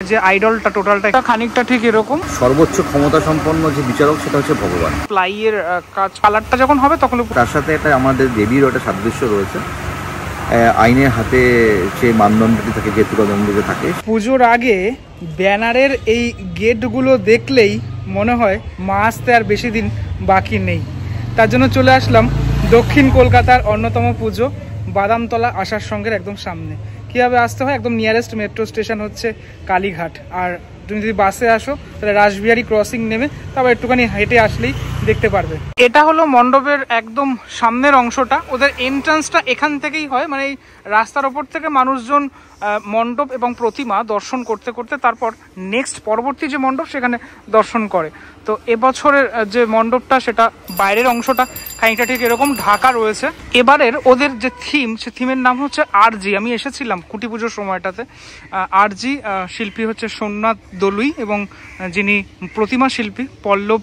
যে আইডলটা টোটালটা খানিকটা ঠিক এরকম, সর্বোচ্চ ক্ষমতা সম্পন্ন যে বিচারক সেটা হচ্ছে ভগবান। প্লাইয়ের কাজ কালারটা যখন হবে তখন তার সাথে একটা আমাদের দেবীর একটা সাদৃশ্য রয়েছে, আইনের হাতে যে মানদণ্ডটি থাকে, যে তুলাদণ্ডটি থাকে। পুজোর আগে ব্যানারের এই গেটগুলো দেখলেই মনে হয় মা আসতে আর বেশি দিন বাকি নেই। তার জন্য চলে আসলাম দক্ষিণ কলকাতার অন্যতম পুজো বাদামতলা আসার সঙ্গের একদম সামনে। কীভাবে আসতে হয়, একদম নিয়ারেস্ট মেট্রো স্টেশন হচ্ছে কালীঘাট। আর তুমি যদি বাসে আসো তাহলে রাসবিহারী ক্রসিং নেমে তারপর একটুখানি হেঁটে আসলেই দেখতে পারবে। এটা হলো মণ্ডপের একদম সামনের অংশটা। ওদের এন্ট্রান্সটা এখান থেকেই হয়, মানে এই রাস্তার ওপর থেকে মানুষজন মণ্ডপ এবং প্রতিমা দর্শন করতে করতে তারপর নেক্সট পরবর্তী যে মণ্ডপ সেখানে দর্শন করে। তো এবছরের যে মণ্ডপটা সেটা বাইরের অংশটা খানিকটা ঠিক এরকম ঢাকা রয়েছে। এবারের ওদের যে থিম, সে থিমের নাম হচ্ছে আরজি। আমি এসেছিলাম কুটি পুজোর সময়টাতে। আরজি শিল্পী হচ্ছে সোমনাথ দলুই এবং যিনি প্রতিমা শিল্পী পল্লব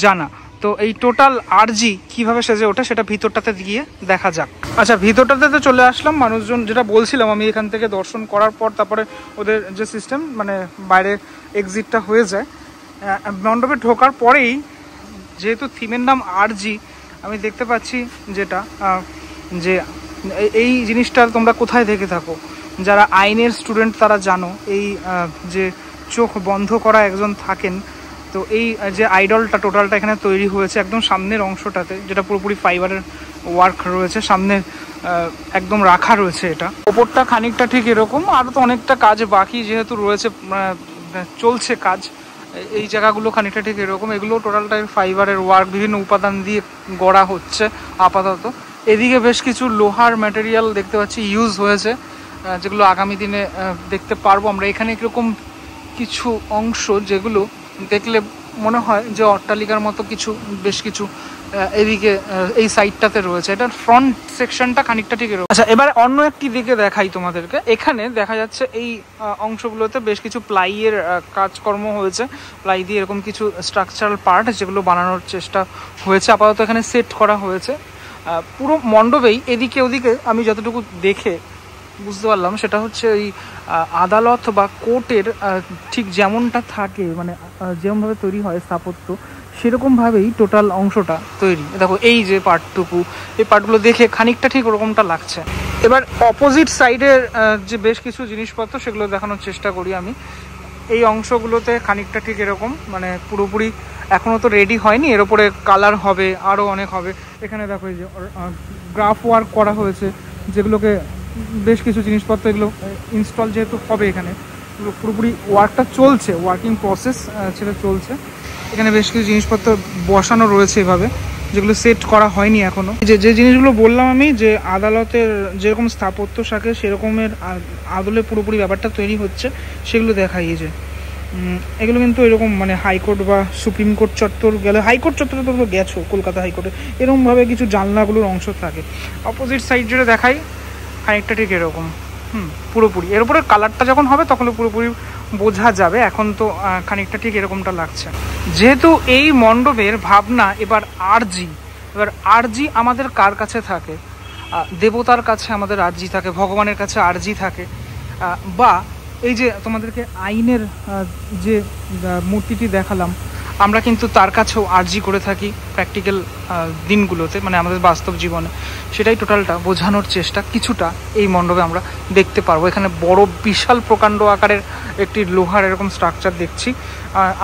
জানা। তো এই টোটাল আরজি কিভাবে সেজে ওঠে সেটা ভিতরটাতে গিয়ে দেখা যাক। আচ্ছা, ভিতরটাতে তো চলে আসলাম। মানুষজন, যেটা বলছিলাম আমি, এখান থেকে দর্শন করার পর তারপরে ওদের যে সিস্টেম, মানে বাইরে এক্সিটটা হয়ে যায়। মণ্ডপে ঢোকার পরেই যেহেতু থিমের নাম আরজি, আমি দেখতে পাচ্ছি যেটা যে এই জিনিসটা তোমরা কোথায় দেখে থাকো, যারা আইনের স্টুডেন্ট তারা জানো, এই যে চোখ বন্ধ করা একজন থাকেন। তো এই যে আইডলটা টোটালটা এখানে তৈরি হয়েছে একদম সামনের অংশটাতে, যেটা পুরোপুরি ফাইবারের ওয়ার্ক রয়েছে, সামনে একদম রাখা রয়েছে। এটা ওপরটা খানিকটা ঠিক এরকম, আরও তো অনেকটা কাজ বাকি যেহেতু রয়েছে, চলছে কাজ। এই জায়গাগুলো খানিকটা ঠিক এরকম, এগুলো টোটালটাই ফাইবারের ওয়ার্ক, বিভিন্ন উপাদান দিয়ে গড়া হচ্ছে আপাতত। এদিকে বেশ কিছু লোহার ম্যাটেরিয়াল দেখতে পাচ্ছি ইউজ হয়েছে, যেগুলো আগামী দিনে দেখতে পারবো আমরা। এখানে এরকম কিছু অংশ যেগুলো দেখলে মনে হয় যে অট্টালিকার মতো কিছু, বেশ কিছু এদিকে এই সাইডটাতে রয়েছে। এটার ফ্রন্ট সেকশনটা খানিকটা ঠিক এরকম। আচ্ছা, এবার অন্য একটি দিকে দেখাই তোমাদেরকে। এখানে দেখা যাচ্ছে এই অংশগুলোতে বেশ কিছু প্লাইয়ের কাজকর্ম হয়েছে। প্লাই দিয়ে এরকম কিছু স্ট্রাকচারাল পার্ট যেগুলো বানানোর চেষ্টা হয়েছে, আপাতত এখানে সেট করা হয়েছে। পুরো মণ্ডপেই এদিকে ওদিকে আমি যতটুকু দেখে বুঝতে পারলাম সেটা হচ্ছে ওই আদালত বা কোর্টের ঠিক যেমনটা থাকে, মানে যেমনভাবে তৈরি হয় স্থাপত্য, সেরকমভাবেই টোটাল অংশটা তৈরি। দেখো এই যে পার্টটুকু, এই পার্টগুলো দেখে খানিকটা ঠিক ওরকমটা লাগছে। এবার অপোজিট সাইডের যে বেশ কিছু জিনিসপত্র সেগুলো দেখানোর চেষ্টা করি আমি। এই অংশগুলোতে খানিকটা ঠিক এরকম, মানে পুরোপুরি এখনও তো রেডি হয়নি, এর উপরে কালার হবে, আরও অনেক হবে। এখানে দেখো এই যে গ্রাফ ওয়ার্ক করা হয়েছে, যেগুলোকে বেশ কিছু জিনিসপত্র এগুলো ইনস্টল যেহেতু হবে এখানে, পুরোপুরি ওয়ার্কটা চলছে, ওয়ার্কিং প্রসেস সেটা চলছে। এখানে বেশ কিছু জিনিসপত্র বসানো রয়েছে এভাবে, যেগুলো সেট করা হয়নি এখনও। যে জিনিসগুলো বললাম আমি, যে আদালতের যেরকম স্থাপত্য থাকে সেরকমের আদলে পুরোপুরি ব্যাপারটা তৈরি হচ্ছে, সেগুলো দেখাই। যে এগুলো কিন্তু এরকম, মানে হাইকোর্ট বা সুপ্রিম কোর্ট চত্বর গেলে, হাইকোর্ট চত্বরে তো গেছো কলকাতা হাইকোর্টে, এরকমভাবে কিছু জানলাগুলোর অংশ থাকে। অপোজিট সাইড যেটা দেখাই খানিকটা ঠিক এরকম, পুরোপুরি। এর উপরে কালারটা যখন হবে তখন পুরোপুরি বোঝা যাবে। এখন তো খানিকটা ঠিক এরকমটা লাগছে। যেহেতু এই মণ্ডপের ভাবনা এবার আরজি, এবার আরজি আমাদের কার কাছে থাকে? দেবতার কাছে আমাদের আরজি থাকে, ভগবানের কাছে আরজি থাকে, বা এই যে তোমাদেরকে আইনের যে মূর্তিটি দেখালাম, আমরা কিন্তু তার কাছেও আরজি করে থাকি প্র্যাকটিক্যাল দিনগুলোতে, মানে আমাদের বাস্তব জীবনে। সেটাই টোটালটা বোঝানোর চেষ্টা কিছুটা এই মণ্ডপে আমরা দেখতে পারবো। এখানে বড় বিশাল প্রকাণ্ড আকারের একটি লোহার এরকম স্ট্রাকচার দেখছি।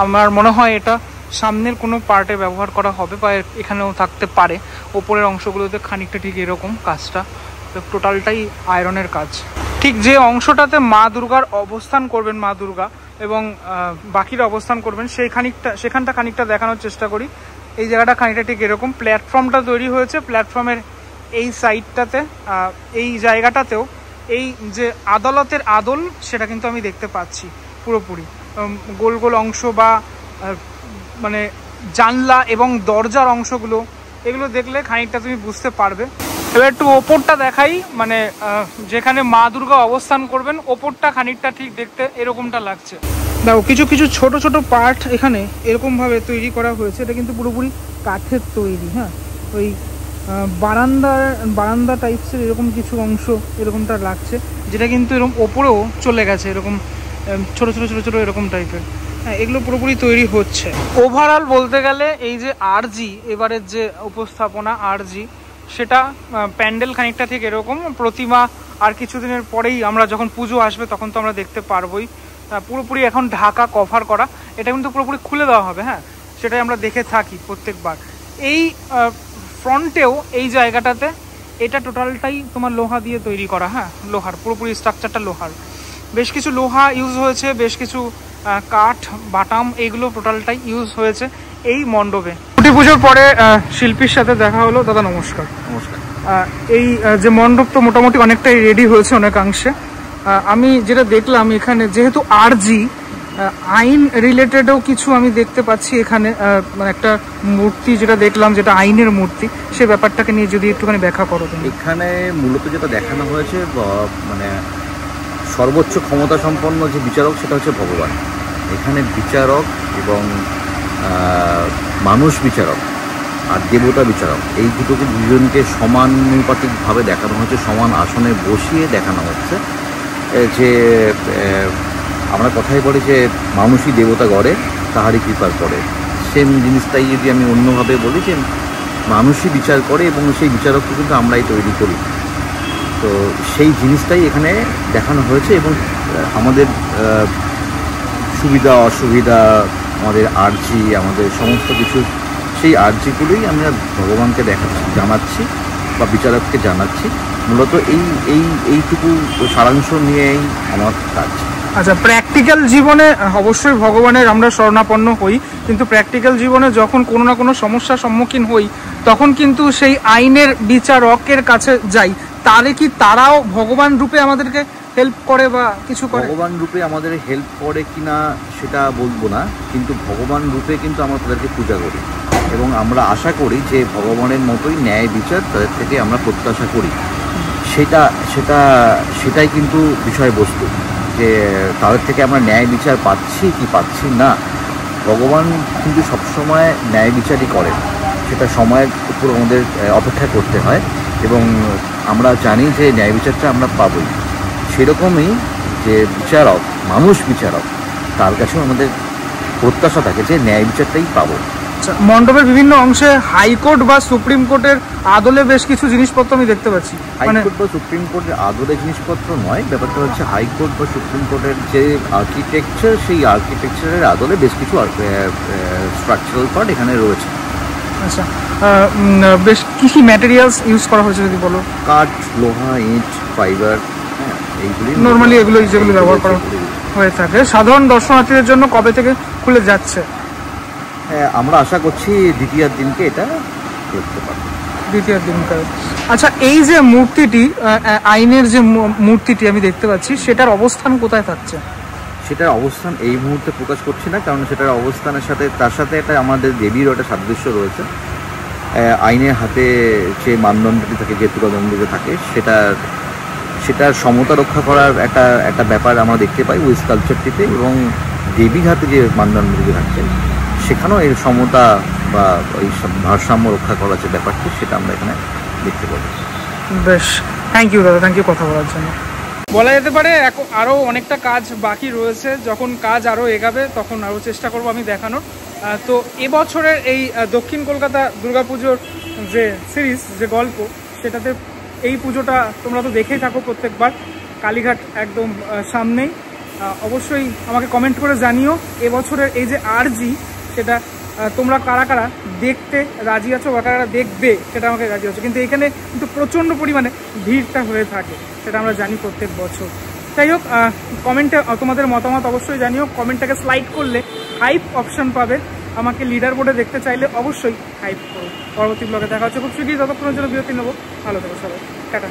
আমার মনে হয় এটা সামনের কোনো পার্টে ব্যবহার করা হবে, বা এখানেও থাকতে পারে। ওপরের অংশগুলোতে খানিকটা ঠিক এরকম কাজটা, টোটালটাই আয়রনের কাজ। ঠিক যে অংশটাতে মা দুর্গার অবস্থান করবেন, মা দুর্গা এবং বাকিরা অবস্থান করবেন, সেখানটা খানিকটা দেখানোর চেষ্টা করি। এই জায়গাটা খানিকটা ঠিক এরকম, প্ল্যাটফর্মটা তৈরি হয়েছে প্ল্যাটফর্মের এই সাইডটাতে। এই জায়গাটাতেও এই যে আদালতের আদল, সেটা কিন্তু আমি দেখতে পাচ্ছি পুরোপুরি। গোল গোল অংশ বা মানে জানলা এবং দরজার অংশগুলো, এগুলো দেখলে খানিকটা তুমি বুঝতে পারবে। এবার একটু ওপরটা দেখাই, মানে যেখানে মা দুর্গা অবস্থান করবেন, ওপরটা খানিকটা ঠিক দেখতে এরকমটা লাগছে। দেখো কিছু কিছু ছোট ছোট পার্ট এখানে এরকমভাবে তৈরি করা হয়েছে। এটা কিন্তু পুরোপুরি কাঠের তৈরি। হ্যাঁ, ওই বারান্দা টাইপসের এরকম কিছু অংশ এরকমটা লাগছে, যেটা কিন্তু এরকম ওপরেও চলে গেছে, এরকম ছোট ছোট ছোট ছোট এরকম টাইপের। হ্যাঁ, এগুলো পুরোপুরি তৈরি হচ্ছে। ওভারঅল বলতে গেলে এই যে আরজি এবারের যে উপস্থাপনা আরজি, সেটা প্যান্ডেল খানিকটা ঠিক এরকম, প্রতিমা আর কিছুদিনের পরেই আমরা যখন পুজো আসবে তখন তো আমরা দেখতে পারবোই। পুরোপুরি এখন ঢাকা কভার করা, এটা কিন্তু পুরোপুরি খুলে দেওয়া হবে। হ্যাঁ, সেটাই আমরা দেখে থাকি প্রত্যেকবার। এই ফ্রন্টেও এই জায়গাটাতে এটা টোটালটাই তোমার লোহা দিয়ে তৈরি করা। হ্যাঁ, লোহার পুরোপুরি স্ট্রাকচারটা লোহার, বেশ কিছু লোহা ইউজ হয়েছে, বেশ কিছু কাঠ বাটাম, এইগুলো টোটালটাই ইউজ হয়েছে এই মণ্ডপে। ছুটি পুজোর পরে শিল্পীর সাথে দেখা হলো। দাদা নমস্কার। নমস্কার। এই যে মণ্ডপ তো মোটামুটি অনেকটাই রেডি হয়েছে অনেকাংশে। আমি যেটা দেখলাম এখানে যেহেতু আরজি আইন রিলেটেডও কিছু আমি দেখতে পাচ্ছি এখানে, মানে একটা মূর্তি যেটা দেখলাম যেটা আইনের মূর্তি, সে ব্যাপারটাকে নিয়ে যদি একটুখানি ব্যাখ্যা করো তুমি। এখানে মূলত যেটা দেখানো হয়েছে মানে সর্বোচ্চ ক্ষমতা সম্পন্ন যে বিচারক সেটা হচ্ছে ভগবান। এখানে বিচারক এবং মানুষ বিচারক আর দেবতা বিচারক, এই দুটোকে দুজনকে সমানুপাতিকভাবে দেখানো হচ্ছে, সমান আসনে বসিয়ে দেখানো হচ্ছে। যে আমরা কথাই বলি যে মানুষই দেবতা গড়ে, তাহারই কৃপার পরে, সেম জিনিসটাই যদি আমি অন্যভাবে বলি যে মানুষই বিচার করে এবং সেই বিচারককে কিন্তু আমরাই তৈরি করি। তো সেই জিনিসটাই এখানে দেখানো হয়েছে এবং আমাদের সুবিধা অসুবিধা, আমাদের আর্জি, আমাদের সমস্ত কিছু, সেই আর্জিগুলোই আমরা ভগবানকে জানাচ্ছি বা বিচারককে জানাচ্ছি। মূলত এইটুকু সারাংশ নিয়েই আমার কাজ। আচ্ছা, প্র্যাকটিক্যাল জীবনে অবশ্যই ভগবানের আমরা শরণাপন্ন হই, কিন্তু প্র্যাকটিক্যাল জীবনে যখন কোনো না কোনো সমস্যার সম্মুখীন হই তখন কিন্তু সেই আইনের বিচারকের কাছে যাই, তাহলে কি তারাও ভগবান রূপে আমাদেরকে হেল্প করে বা কিছু করে? ভগবান রূপে আমাদের হেল্প করে কিনা সেটা বলবো না, কিন্তু ভগবান রূপে কিন্তু আমরা তাদেরকে পূজা করি এবং আমরা আশা করি যে ভগবানের মতোই ন্যায় বিচার তাদের থেকে আমরা প্রত্যাশা করি। সেটাই কিন্তু বিষয়বস্তু, যে তাদের থেকে আমরা ন্যায় বিচার পাচ্ছি কি পাচ্ছি না। ভগবান কিন্তু সবসময় ন্যায় বিচারই করেন, সেটা সময়ের উপর আমাদের অপেক্ষা করতে হয় এবং আমরা জানি যে ন্যায় বিচারটা আমরা পাবই। সেরকমই যে বিচারক, মানুষ বিচারক, তার কাছেও আমাদের প্রত্যাশা থাকে যে ন্যায় বিচারটাই পাবো। মণ্ডপের বিভিন্ন অংশে হাইকোর্ট বা সুপ্রিম কোর্টের আদলে বেশ কিছু জিনিসপত্র আমি দেখতে পাচ্ছি। হাইকোর্ট বা সুপ্রিম কোর্টের আদলে জিনিসপত্র নয়, ব্যাপারটা হচ্ছে হাইকোর্ট বা সুপ্রিম কোর্টের যে আর্কিটেকচার, সেই আর্কিটেকচারের আদলে বেশ কিছু স্ট্রাকচারাল পার্ট এখানে রয়েছে। আচ্ছা, বেশ কী কী ম্যাটেরিয়ালস ইউজ করা হয়েছে যদি বলো? কাঠ, লোহা, ইট, ফাইবার, এইগুলি নর্মালি এগুলো যেগুলো ব্যবহার করা হয়ে থাকে। সাধারণ দর্শনার্থীদের জন্য কবে থেকে খুলে যাচ্ছে? আমরা আশা করছি দ্বিতীয় দিনকে এটা দেখতে পাবো। দ্বিতীয় দিনকে। আচ্ছা, এই যে মূর্তিটি, আইনের যে মূর্তিটি আমি দেখতে পাচ্ছি, সেটার অবস্থান কোথায় থাকছে? সেটার অবস্থান এই মুহূর্তে প্রকাশ করছি না, কারণ সেটার অবস্থানের সাথে তার সাথে একটা আমাদের দেবীরও একটা সাদৃশ্য রয়েছে। আইনের হাতে যে মানদণ্ডটি থাকে, যে তুলাদণ্ডটি থাকে, সেটার সমতা রক্ষা করার একটা ব্যাপার আমরা দেখতে পাই ওই স্কাল্পচারটিতে, এবং দেবীর হাতে যে মানদণ্ডটি থাকছে সেখানেও এর সমতা বা ওই ভারসাম্য রক্ষা করার যে ব্যাপারটি, সেটা আমরা এখানে দেখতে পাই। বেশ, থ্যাংক ইউ দাদা, থ্যাংক ইউ কথা বলার জন্য। বলা যেতে পারে আরও অনেকটা কাজ বাকি রয়েছে, যখন কাজ আরও এগাবে তখন আরও চেষ্টা করব আমি দেখানোর। তো এবছরের এই দক্ষিণ কলকাতা দুর্গাপুজোর যে সিরিজ, যে গল্প, সেটাতে এই পুজোটা তোমরা তো দেখেই থাকো প্রত্যেকবার, কালীঘাট একদম সামনেই। অবশ্যই আমাকে কমেন্ট করে জানিও এবছরের এই যে আরজি, সেটা তোমরা কারা কারা দেখতে রাজি আছো বা কারা দেখবে সেটা আমাকে রাজি আছো। কিন্তু এখানে কিন্তু প্রচণ্ড পরিমাণে ভিড়টা হয়ে থাকে, সেটা আমরা জানি প্রত্যেক বছর। যাই হোক, কমেন্টে তোমাদের মতামত অবশ্যই জানিও। কমেন্টটাকে স্লাইড করলে হাইপ অপশান পাবে, আমাকে লিডার বোর্ডে দেখতে চাইলে অবশ্যই হাইপ করো। পরবর্তী ব্লগে দেখা হচ্ছে খুব শীঘ্রই, ততক্ষণের জন্য বিরতি নেবো। ভালো থেকো সবাই, টাটা।